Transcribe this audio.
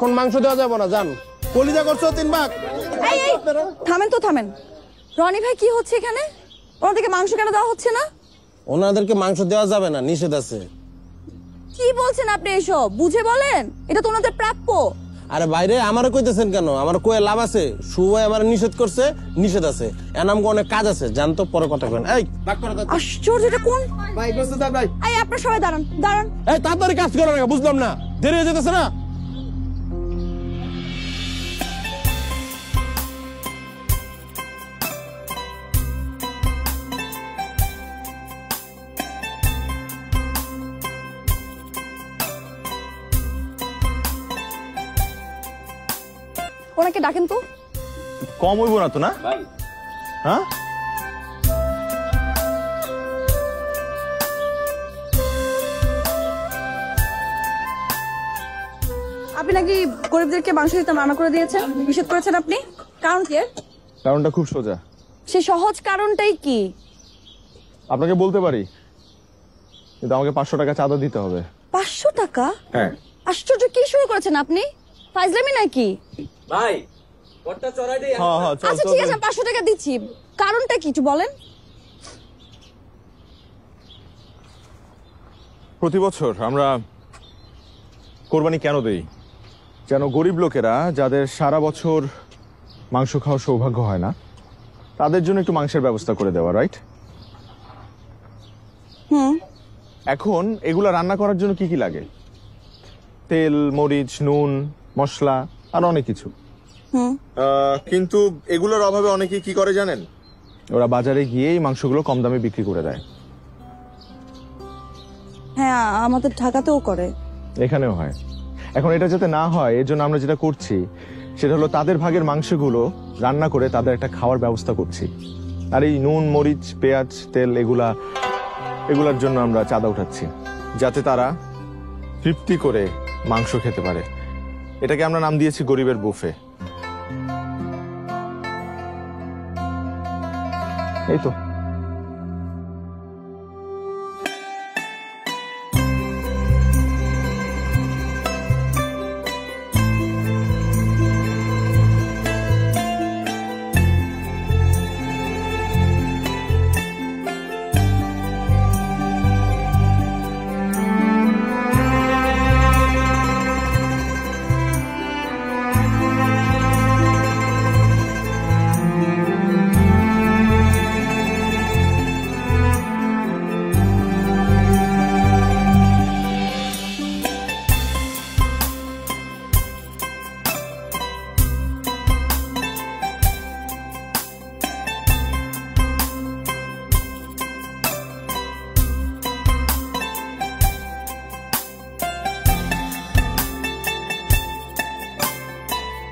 এখন মাংস দেওয়া যাবে না, জান। কলিজা করছো 3 ভাগ। থামেন তো থামেন। রনি ভাই কি হচ্ছে এখানে? ওনাদেরকে মাংস কেন দেওয়া হচ্ছে না? ওনাদেরকে মাংস দেওয়া যাবে না, নিষেধ আছে। কি বলছেন আপনি এসব? বুঝে বলেন, এটা তো ওনাদের প্রাপ্য। আরে বাইরে আমারে কইতেছেন কেন? আমার কয়ে লাভ আছে? সুভাই আমার নিষেধ করছে, নিষেধ আছে। এনামকে অনেক কাজ আছে, জান তো, পরে কথা কইন। এই ভাগ করে দাও। আশ্চর্য, এটা কোন ভাই গোস্তাদার ভাই। এই আপনারা সবাই দাঁড়ান দাঁড়ান। এই তাড়াতাড়ি কাজ করো না, বুঝলাম না, দেরি হয়ে যেতেছে না? ওনাকে ডাকেন তো। কম হইব না তো, না? হ্যাঁ, আপনি নাকি গরিবদেরকে মাংস দিতে মানা করে দিয়েছেন, নিষেধ করেছেন আপনি। কারণ কি? কারণটা খুব সোজা। সে সহজ কারণটাই কি? আপনাকে বলতে পারি, কিন্তু আমাকে 500 টাকা চাঁদা দিতে হবে। 500 টাকা? হ্যাঁ। আশ্চর্য, কি শুরু করেছেন আপনি? ফাইজলামি নাকি? ভাই ওটা চড়াই দেই। হ্যাঁ হ্যাঁ, চল আচ্ছা চল। ঠিক আছে, 500 টাকা দিচ্ছি। কারণটা কি একটু বলেন। প্রতি বছর আমরা কোরবানি কেন দেই? যেন গরিব লোকেরা, যাদের সারা বছর মাংস খাওয়ার সৌভাগ্য হয় না, তাদের জন্য একটু মাংসের ব্যবস্থা করে দেওয়া, রাইট? এখন এগুলা রান্না করার জন্য কি কি লাগে? তেল, মরিচ, নুন, মশলা আর অনেক কিছু। কিন্তু এগুলোর অভাবে অনেকে কি করে জানেন? ওরা বাজারে গিয়ে এই মাংসগুলো কম দামে বিক্রি করে দেয়। হ্যাঁ, আমাদের ঢাকাতেও করে। এখানেও হয়। এখন এটা যাতে না হয়, এর জন্য আমরা যেটা করছি সেটা হলো তাদের ভাগের মাংসগুলো রান্না করে তাদের একটা খাওয়ার ব্যবস্থা করছি। আর এই নুন, মরিচ, পেঁয়াজ, তেল এগুলার জন্য আমরা চাঁদা উঠাচ্ছি, যাতে তারা তৃপ্তি করে মাংস খেতে পারে। এটাকে আমরা নাম দিয়েছি গরিবের বুফে। এই তো।